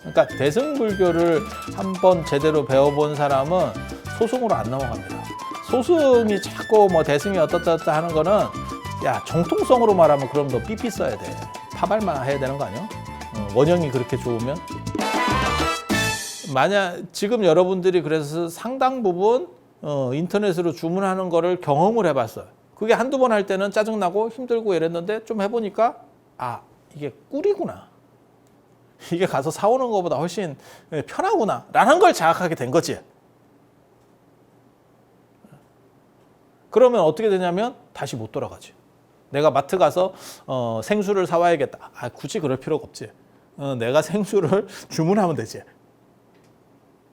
그러니까 대승불교를 한번 제대로 배워본 사람은 소승으로 안 넘어갑니다. 소승이 자꾸 뭐 대승이 어떻다 하는 거는 야 정통성으로 말하면 그럼 너 삐삐 써야 돼. 파발만 해야 되는 거 아니야? 원형이 그렇게 좋으면? 만약 지금 여러분들이 그래서 상당 부분 인터넷으로 주문하는 거를 경험을 해봤어요. 그게 한두 번 할 때는 짜증나고 힘들고 이랬는데 좀 해보니까 아 이게 꿀이구나. 이게 가서 사오는 것보다 훨씬 편하구나 라는 걸 자각하게 된 거지. 그러면 어떻게 되냐면 다시 못 돌아가지. 내가 마트 가서 생수를 사와야겠다. 아, 굳이 그럴 필요가 없지. 내가 생수를 주문하면 되지.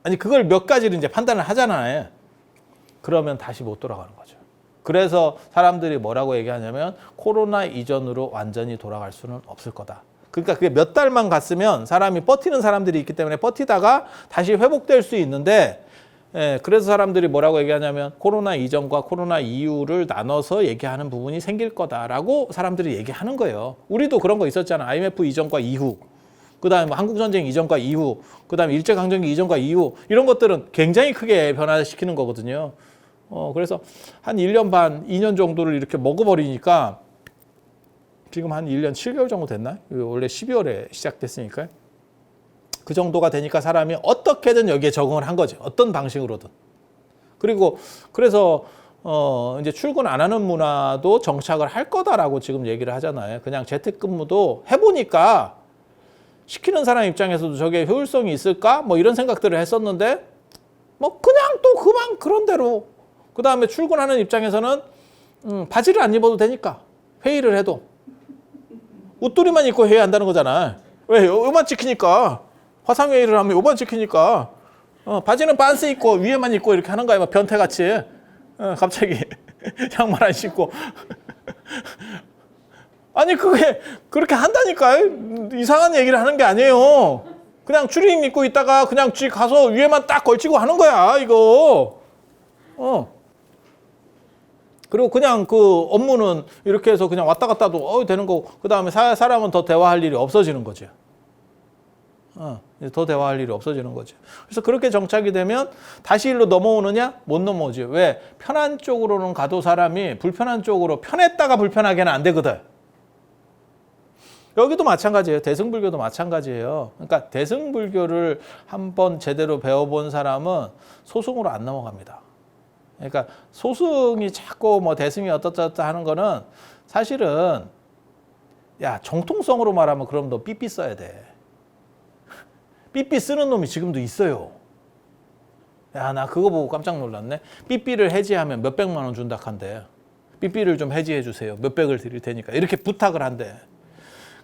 아니 그걸 몇 가지를 이제 판단을 하잖아요. 그러면 다시 못 돌아가는 거죠. 그래서 사람들이 뭐라고 얘기하냐면 코로나 이전으로 완전히 돌아갈 수는 없을 거다. 그러니까 그게 몇 달만 갔으면 사람이 버티는 사람들이 있기 때문에 버티다가 다시 회복될 수 있는데 그래서 사람들이 뭐라고 얘기하냐면 코로나 이전과 코로나 이후를 나눠서 얘기하는 부분이 생길 거다라고 사람들이 얘기하는 거예요. 우리도 그런 거 있었잖아. IMF 이전과 이후. 그다음에 한국전쟁 이전과 이후. 그다음에 일제강점기 이전과 이후. 이런 것들은 굉장히 크게 변화시키는 거거든요. 그래서 한 1년 반, 2년 정도를 이렇게 먹어버리니까 지금 한 1년 7개월 정도 됐나? 원래 12월에 시작됐으니까요. 그 정도가 되니까 사람이 어떻게든 여기에 적응을 한 거죠. 어떤 방식으로든. 그리고 그래서 이제 출근 안 하는 문화도 정착을 할 거다라고 지금 얘기를 하잖아요. 그냥 재택근무도 해보니까 시키는 사람 입장에서도 저게 효율성이 있을까? 뭐 이런 생각들을 했었는데 뭐 그냥 또 그만 그런 대로 그 다음에 출근하는 입장에서는 바지를 안 입어도 되니까 회의를 해도 옷도리만 입고 회의한다는 한다는 거잖아. 왜? 요만 찍히니까 화상회의를 하면 요만 찍히니까 바지는 빤스 입고 위에만 입고 이렇게 하는 거야. 막 변태같이 갑자기 양말 안 신고 아니 그게 그렇게 한다니까요. 이상한 얘기를 하는 게 아니에요. 그냥 추리닝 입고 있다가 그냥 쥐 가서 위에만 딱 걸치고 하는 거야 이거. 그리고 그냥 그 업무는 이렇게 해서 그냥 왔다 갔다도 되는 거고 그 다음에 사람은 더 대화할 일이 없어지는 거지. 더 대화할 일이 없어지는 거죠. 그래서 그렇게 정착이 되면 다시 일로 넘어오느냐? 못 넘어오지. 왜? 편한 쪽으로는 가도 사람이 불편한 쪽으로 편했다가 불편하게는 안 되거든. 여기도 마찬가지예요. 대승불교도 마찬가지예요. 그러니까 대승불교를 한번 제대로 배워본 사람은 소승으로 안 넘어갑니다. 그러니까 소승이 자꾸 뭐 대승이 어떻다 하는 거는 사실은 야 정통성으로 말하면 그럼 너 삐삐 써야 돼. 삐삐 쓰는 놈이 지금도 있어요. 야, 나 그거 보고 깜짝 놀랐네. 삐삐를 해지하면 몇백만 원 준다 한대. 삐삐를 좀 해지해 주세요. 몇백을 드릴 테니까. 이렇게 부탁을 한대.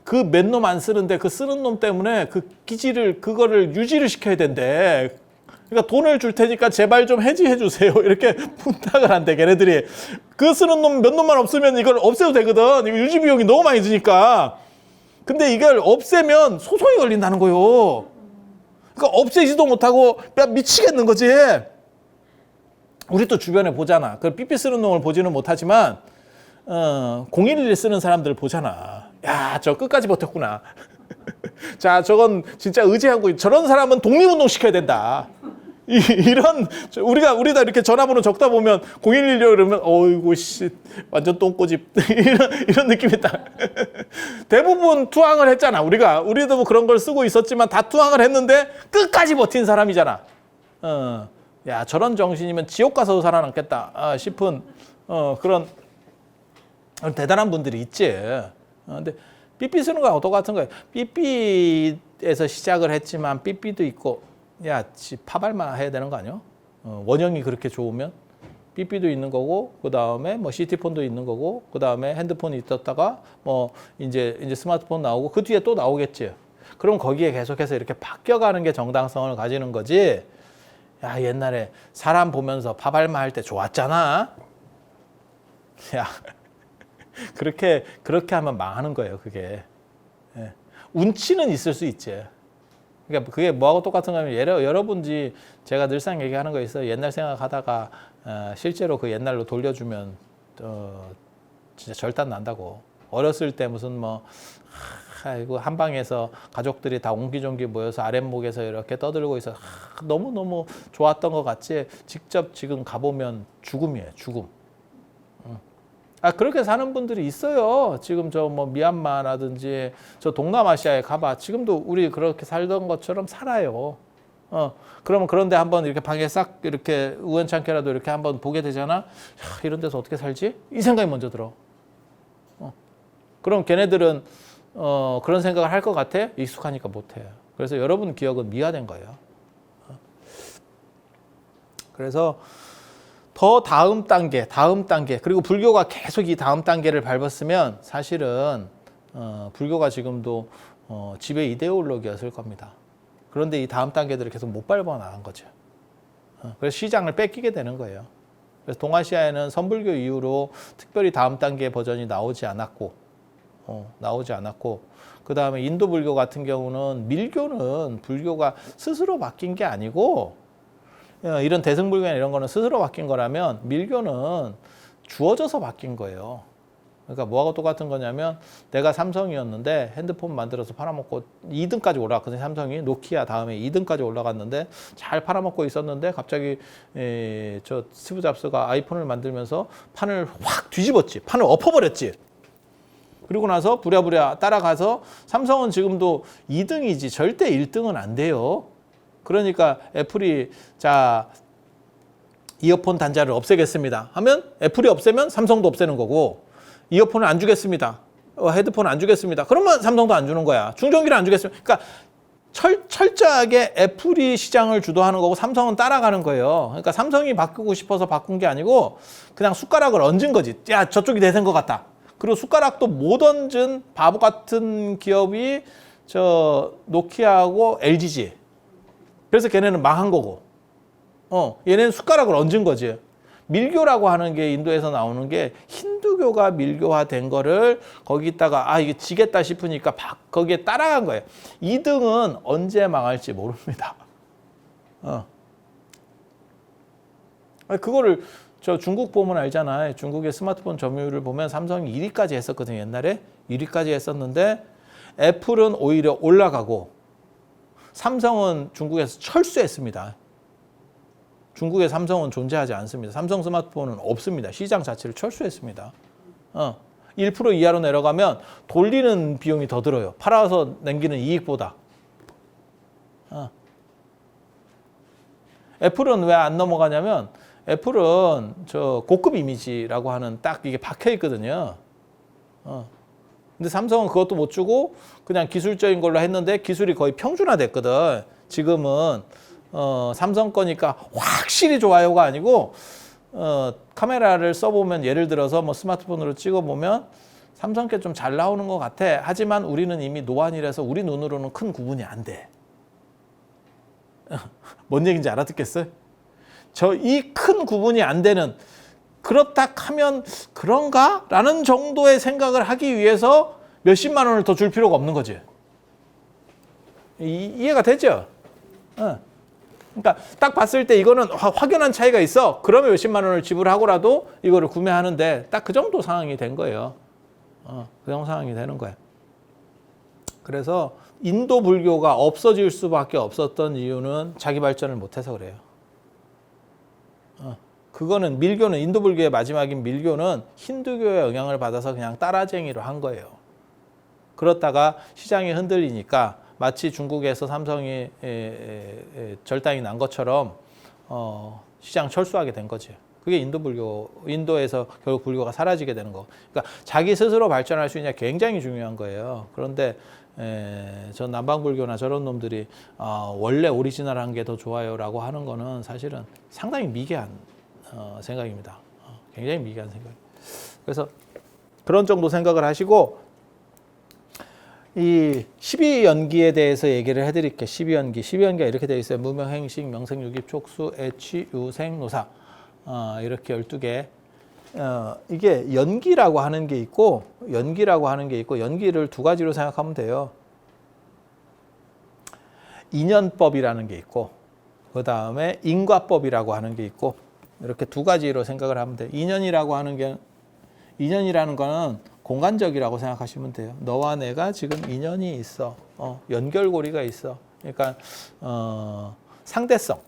그 몇 놈 안 쓰는데 그 쓰는 놈 때문에 그 기지를 그거를 유지를 시켜야 된대. 그러니까 돈을 줄 테니까 제발 좀 해지해 주세요. 이렇게 부탁을 한대. 걔네들이. 그 쓰는 놈 몇 놈만 없으면 이걸 없애도 되거든. 이거 유지 비용이 너무 많이 드니까. 근데 이걸 없애면 소송이 걸린다는 거요. 그러니까 없애지도 못하고 미치겠는 거지. 우리 또 주변에 보잖아. 그 삐삐 쓰는 놈을 보지는 못하지만 011 쓰는 사람들 보잖아. 야, 저 끝까지 버텼구나. 자, 저건 진짜 의지하고 저런 사람은 독립운동 시켜야 된다. 이런 우리가 이렇게 전화번호 적다 보면 0116 그러면 어이구 씨 완전 똥꼬집 이런 느낌이 딱. 대부분 투항을 했잖아. 우리도 뭐 그런 걸 쓰고 있었지만 다 투항을 했는데 끝까지 버틴 사람이잖아. 야 저런 정신이면 지옥 가서도 살아남겠다 싶은 그런 대단한 분들이 있지. 근데 삐삐 쓰는 거하고 똑같은 거예요. 삐삐에서 시작을 했지만 삐삐도 있고 야, 파발만 해야 되는 거 아니야? 원형이 그렇게 좋으면 삐삐도 있는 거고, 그 다음에 뭐 CT폰도 있는 거고, 그 다음에 핸드폰이 있었다가 뭐 이제 스마트폰 나오고 그 뒤에 또 나오겠지. 그럼 거기에 계속해서 이렇게 바뀌어가는 게 정당성을 가지는 거지. 야, 옛날에 사람 보면서 파발만 할 때 좋았잖아. 야, 그렇게 하면 망하는 거예요, 그게. 예. 운치는 있을 수 있지. 그러니까 그게 뭐하고 똑같은 거냐면 여러분이 제가 늘상 얘기하는 거 있어요. 옛날 생각하다가 실제로 그 옛날로 돌려주면 진짜 절단 난다고. 어렸을 때 무슨 뭐 아이고 한방에서 가족들이 다 옹기종기 모여서 아랫목에서 이렇게 떠들고 있어. 너무너무 좋았던 것 같지. 직접 지금 가보면 죽음이에요. 죽음. 그렇게 사는 분들이 있어요. 지금 저 뭐 미얀마라든지 저 동남아시아에 가봐. 지금도 우리 그렇게 살던 것처럼 살아요. 그러면 그런데 한번 이렇게 방에 싹 이렇게 우연찮게라도 이렇게 한번 보게 되잖아. 야, 이런 데서 어떻게 살지? 이 생각이 먼저 들어. 그럼 걔네들은 그런 생각을 할 것 같아? 익숙하니까 못해요. 그래서 여러분 기억은 미화된 거예요. 그래서 더 다음 단계, 그리고 불교가 계속 이 다음 단계를 밟았으면 사실은 불교가 지금도 지배 이데올로기였을 겁니다. 그런데 이 다음 단계들을 계속 못 밟아 나간 거죠. 그래서 시장을 뺏기게 되는 거예요. 그래서 동아시아에는 선불교 이후로 특별히 다음 단계 버전이 나오지 않았고, 그 다음에 인도 불교 같은 경우는 밀교는 불교가 스스로 바뀐 게 아니고, 이런 대승불교나 이런 거는 스스로 바뀐 거라면 밀교는 주어져서 바뀐 거예요. 그러니까 뭐하고 똑같은 거냐면 내가 삼성이었는데 핸드폰 만들어서 팔아먹고 2등까지 올라갔거든요. 삼성이 노키아 다음에 2등까지 올라갔는데 잘 팔아먹고 있었는데 갑자기 저 스티브 잡스가 아이폰을 만들면서 판을 확 뒤집었지. 판을 엎어버렸지. 그리고 나서 부랴부랴 따라가서 삼성은 지금도 2등이지 절대 1등은 안 돼요. 그러니까 애플이 자 이어폰 단자를 없애겠습니다 하면 애플이 없애면 삼성도 없애는 거고, 이어폰을 안 주겠습니다, 헤드폰을 안 주겠습니다 그러면 삼성도 안 주는 거야. 충전기를 안 주겠습니다. 그러니까 철저하게 애플이 시장을 주도하는 거고 삼성은 따라가는 거예요. 그러니까 삼성이 바꾸고 싶어서 바꾼 게 아니고 그냥 숟가락을 얹은 거지. 야, 저쪽이 대세인 것 같다. 그리고 숟가락도 못 얹은 바보 같은 기업이 저 노키아하고 LG지. 그래서 걔네는 망한 거고, 얘네는 숟가락을 얹은 거지. 밀교라고 하는 게 인도에서 나오는 게 힌두교가 밀교화된 거를 거기다가 이게 지겠다 싶으니까 거기에 따라간 거예요. 2등은 언제 망할지 모릅니다. 그거를 저 중국 보면 알잖아요. 중국의 스마트폰 점유율을 보면 삼성이 1위까지 했었거든요. 옛날에 1위까지 했었는데 애플은 오히려 올라가고 삼성은 중국에서 철수했습니다. 중국에 삼성은 존재하지 않습니다. 삼성 스마트폰은 없습니다. 시장 자체를 철수했습니다. 1% 이하로 내려가면 돌리는 비용이 더 들어요. 팔아서 남기는 이익보다. 애플은 왜 안 넘어가냐면 애플은 저 고급 이미지라고 하는 딱 이게 박혀 있거든요. 근데 삼성은 그것도 못 주고 그냥 기술적인 걸로 했는데 기술이 거의 평준화됐거든. 지금은 삼성 거니까 확실히 좋아요가 아니고 카메라를 써보면 예를 들어서 뭐 스마트폰으로 찍어보면 삼성 게 좀 잘 나오는 것 같아. 하지만 우리는 이미 노안이라서 우리 눈으로는 큰 구분이 안 돼. 뭔 얘기인지 알아듣겠어요? 이 큰 구분이 안 되는, 그렇다 하면 그런가? 라는 정도의 생각을 하기 위해서 몇십만 원을 더 줄 필요가 없는 거지. 이해가 되죠? 그러니까 딱 봤을 때 이거는 확연한 차이가 있어. 그러면 몇십만 원을 지불하고라도 이거를 구매하는데 딱 그 정도 상황이 된 거예요. 그 정도 상황이 되는 거예요. 그래서 인도 불교가 없어질 수밖에 없었던 이유는 자기 발전을 못해서 그래요. 그거는 밀교는, 인도 불교의 마지막인 밀교는 힌두교의 영향을 받아서 그냥 따라쟁이로 한 거예요. 그렇다가 시장이 흔들리니까 마치 중국에서 삼성이 절단이 난 것처럼 시장 철수하게 된 거지. 그게 인도 불교, 인도에서 결국 불교가 사라지게 되는 거. 그러니까 자기 스스로 발전할 수 있냐 굉장히 중요한 거예요. 그런데 저 남방불교나 저런 놈들이 원래 오리지널한 게 더 좋아요라고 하는 거는 사실은 상당히 미개한 생각입니다. 굉장히 미개한 생각. 그래서 그런 정도 생각을 하시고 이 12연기에 대해서 얘기를 해드릴게요. 12연기. 12연기가 이렇게 되어 있어요. 무명행식, 명생유깁, 촉수, 애취, 유생, 노사. 이렇게 12개. 이게 연기라고 하는 게 있고, 연기를 두 가지로 생각하면 돼요. 인연법이라는 게 있고, 그 다음에 인과법이라고 하는 게 있고, 이렇게 두 가지로 생각을 하면 돼요. 인연이라는 거는 공간적이라고 생각하시면 돼요. 너와 내가 지금 인연이 있어. 연결고리가 있어. 그러니까 상대성.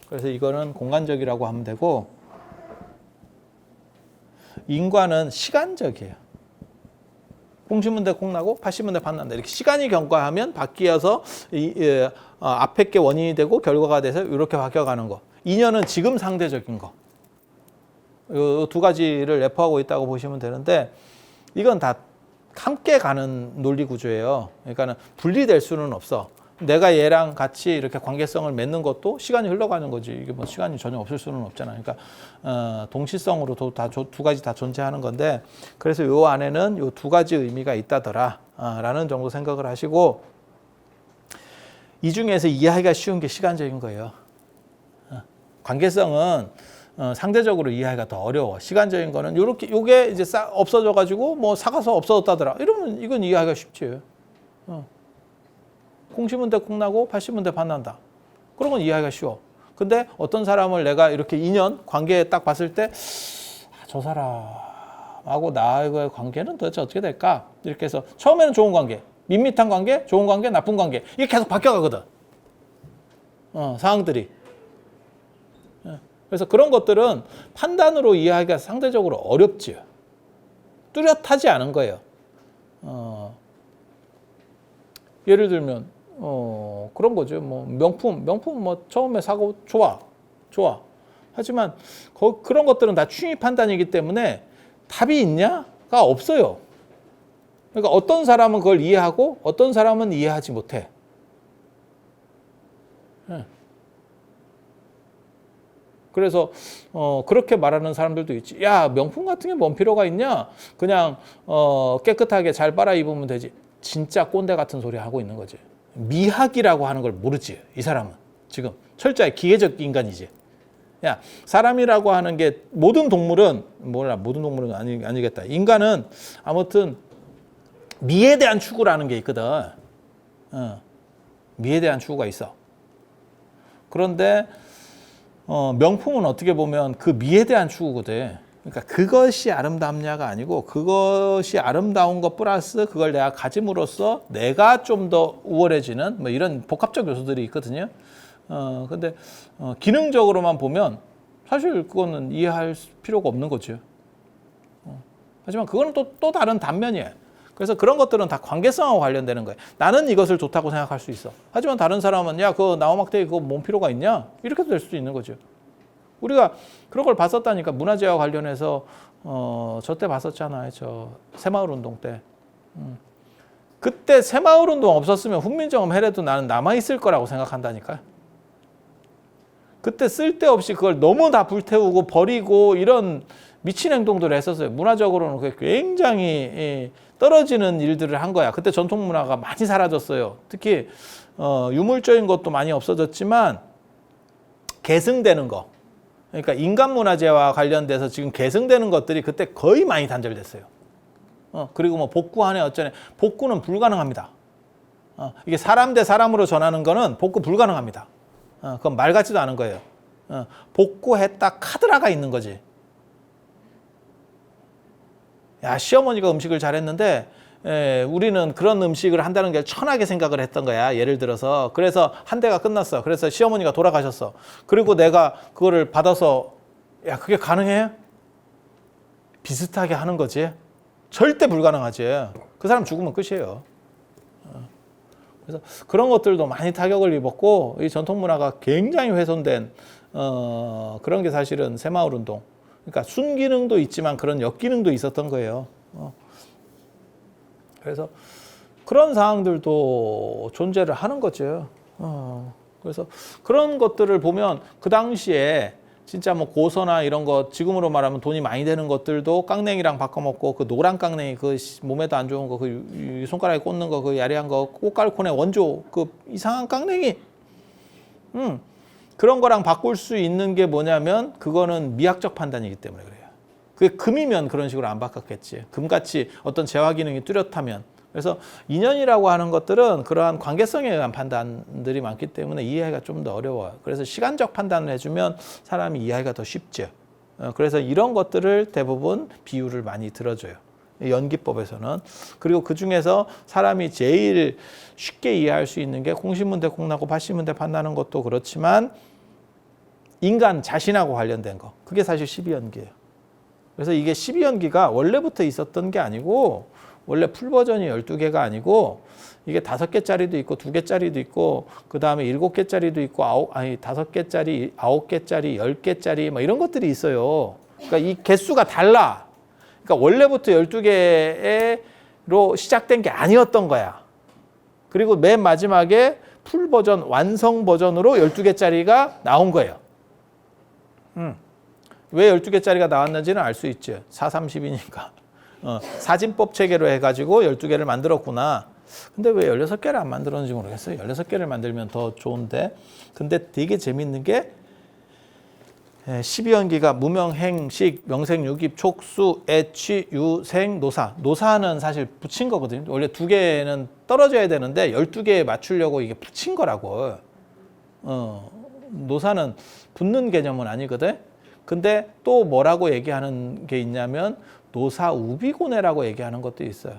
그래서 이거는 공간적이라고 하면 되고, 인과는 시간적이에요. 공시문대 콩나고 파시문대 판난다. 이렇게 시간이 경과하면 바뀌어서 앞에 게 원인이 되고 결과가 돼서 이렇게 바뀌어가는 거. 인연은 지금 상대적인 거. 이 두 가지를 내포하고 있다고 보시면 되는데, 이건 다 함께 가는 논리 구조예요. 그러니까는 분리될 수는 없어. 내가 얘랑 같이 이렇게 관계성을 맺는 것도 시간이 흘러가는 거지. 이게 뭐 시간이 전혀 없을 수는 없잖아요. 그러니까 동시성으로도 다 두 가지 다 존재하는 건데, 그래서 요 안에는 요 두 가지 의미가 있다더라라는 정도 생각을 하시고, 이 중에서 이해하기가 쉬운 게 시간적인 거예요. 관계성은 상대적으로 이해하기가 더 어려워. 시간적인 거는 요게 이제 없어져 가지고 뭐 사가서 없어졌다더라. 이러면 이건 이해하기가 쉽지. 공시문대 콩나고 파시문대 판난다. 그런 건 이해하기가 쉬워. 근데 어떤 사람을 내가 이렇게 인연 관계에 딱 봤을 때, 저 사람하고 나의 관계는 도대체 어떻게 될까? 이렇게 해서 처음에는 좋은 관계, 밋밋한 관계, 좋은 관계, 나쁜 관계, 이게 계속 바뀌어가거든. 상황들이. 그래서 그런 것들은 판단으로 이해하기가 상대적으로 어렵지요. 뚜렷하지 않은 거예요. 예를 들면 그런 거죠. 뭐 명품 뭐 처음에 사고 좋아. 하지만 그런 것들은 다 추이 판단이기 때문에 답이 있냐가 없어요. 그러니까 어떤 사람은 그걸 이해하고 어떤 사람은 이해하지 못해. 그래서 그렇게 말하는 사람들도 있지. 야, 명품 같은 게 뭔 필요가 있냐? 그냥 깨끗하게 잘 빨아 입으면 되지. 진짜 꼰대 같은 소리 하고 있는 거지. 미학이라고 하는 걸 모르지. 이 사람은 지금 철저히 기계적 인간이지. 야, 사람이라고 하는 게 모든 동물은 아니겠다. 인간은 아무튼 미에 대한 추구라는 게 있거든. 미에 대한 추구가 있어. 그런데 명품은 어떻게 보면 그 미에 대한 추구거든. 그러니까 그것이 아름답냐가 아니고 그것이 아름다운 것 플러스 그걸 내가 가짐으로써 내가 좀 더 우월해지는 뭐 이런 복합적 요소들이 있거든요. 근데 기능적으로만 보면 사실 그거는 이해할 필요가 없는 거죠. 하지만 그거는 또 다른 단면이에요. 그래서 그런 것들은 다 관계성하고 관련되는 거예요. 나는 이것을 좋다고 생각할 수 있어. 하지만 다른 사람은 야, 그거 나우막대기 그거 뭔 필요가 있냐? 이렇게도 될 수도 있는 거죠. 우리가 그런 걸 봤었다니까. 문화재와 관련해서 저 때 봤었잖아요. 저 새마을 운동 때. 그때 새마을 운동 없었으면 훈민정음 해례도 나는 남아있을 거라고 생각한다니까. 그때 쓸데없이 그걸 너무 다 불태우고 버리고 이런 미친 행동들을 했었어요. 문화적으로는 그게 굉장히 떨어지는 일들을 한 거야. 그때 전통 문화가 많이 사라졌어요. 특히 유물적인 것도 많이 없어졌지만 계승되는 거. 그러니까 인간문화재와 관련돼서 지금 계승되는 것들이 그때 거의 많이 단절됐어요. 그리고 뭐 복구하네 어쩌네. 복구는 불가능합니다. 이게 사람 대 사람으로 전하는 거는 복구 불가능합니다. 그건 말 같지도 않은 거예요. 복구했다 카드라가 있는 거지. 야, 시어머니가 음식을 잘했는데 우리는 그런 음식을 한다는 게 천하게 생각을 했던 거야. 예를 들어서. 그래서 한 대가 끝났어. 그래서 시어머니가 돌아가셨어. 그리고 내가 그거를 받아서 야, 그게 가능해? 비슷하게 하는 거지. 절대 불가능하지. 그 사람 죽으면 끝이에요. 그래서 그런 것들도 많이 타격을 입었고 이 전통 문화가 굉장히 훼손된 그런 게 사실은 새마을 운동. 그러니까 순기능도 있지만 그런 역기능도 있었던 거예요. 그래서 그런 상황들도 존재를 하는 거죠. 그래서 그런 것들을 보면 그 당시에 진짜 뭐 고서나 이런 거 지금으로 말하면 돈이 많이 되는 것들도 깡냉이랑 바꿔먹고 그 노란 깡냉이 그 몸에도 안 좋은 거 그 손가락에 꽂는 거 그 야리한 거 꽃갈콘의 원조 그 이상한 깡냉이 그런 거랑 바꿀 수 있는 게 뭐냐면 그거는 미학적 판단이기 때문에 그래요. 그게 금이면 그런 식으로 안 바꿨겠지. 금같이 어떤 재화 기능이 뚜렷하면. 그래서 인연이라고 하는 것들은 그러한 관계성에 의한 판단들이 많기 때문에 이해하기가 좀 더 어려워요. 그래서 시간적 판단을 해주면 사람이 이해하기가 더 쉽죠. 그래서 이런 것들을 대부분 비유를 많이 들어줘요. 연기법에서는. 그리고 그 중에서 사람이 제일 쉽게 이해할 수 있는 게 공신문대 공나고 파시문대 판나는 것도 그렇지만 인간 자신하고 관련된 거. 그게 사실 12연기예요. 그래서 이게 12연기가 원래부터 있었던 게 아니고 원래 풀 버전이 12개가 아니고 이게 5개짜리도 있고 2개짜리도 있고 그다음에 7개짜리도 있고 5개짜리, 9개짜리, 10개짜리 뭐 이런 것들이 있어요. 그러니까 이 개수가 달라. 그러니까 원래부터 12개로 시작된 게 아니었던 거야. 그리고 맨 마지막에 풀 버전, 완성 버전으로 12개짜리가 나온 거예요. 왜 12개짜리가 나왔는지는 알 수 있죠. 4, 30이니까. 사진법 체계로 해가지고 12개를 만들었구나. 근데 왜 16개를 안 만들었는지 모르겠어요. 16개를 만들면 더 좋은데. 근데 되게 재밌는 게 12연기가 무명, 행식, 명생, 유깁, 촉수, 애취, 유생, 노사. 노사는 사실 붙인 거거든요. 원래 2개는 떨어져야 되는데 12개에 맞추려고 이게 붙인 거라고. 노사는 붙는 개념은 아니거든. 근데 또 뭐라고 얘기하는 게 있냐면 노사 우비고내라고 얘기하는 것도 있어요.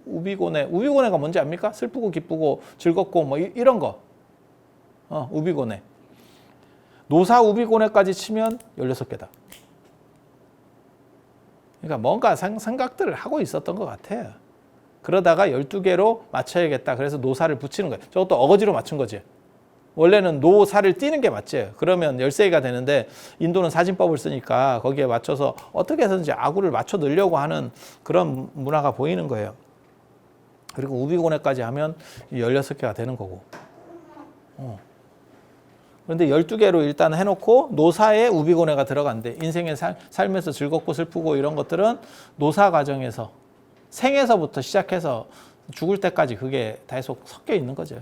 우비고내. 우비고내가 뭔지 압니까? 슬프고 기쁘고 즐겁고 뭐 이런 거. 우비고내. 노사 우비고내까지 치면 16개다. 그러니까 뭔가 생각들을 하고 있었던 것 같아요. 그러다가 12개로 맞춰야겠다. 그래서 노사를 붙이는 거예요. 저것도 어거지로 맞춘 거지. 원래는 노사를 띄는 게 맞지. 그러면 13개가 되는데 인도는 사진법을 쓰니까 거기에 맞춰서 어떻게 해서든지 아구를 맞춰 넣으려고 하는 그런 문화가 보이는 거예요. 그리고 우비고내까지 하면 16개가 되는 거고. 그런데 12개로 일단 해놓고 노사에 우비고내가 들어간대. 인생의 삶에서 즐겁고 슬프고 이런 것들은 노사 과정에서 생에서부터 시작해서 죽을 때까지 그게 계속 섞여 있는 거죠.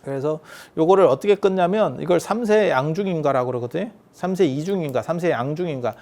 그래서 요거를 어떻게 끊냐면 이걸 3세 양중인가라고 그러거든요. 3세 이중인가, 3세 양중인가.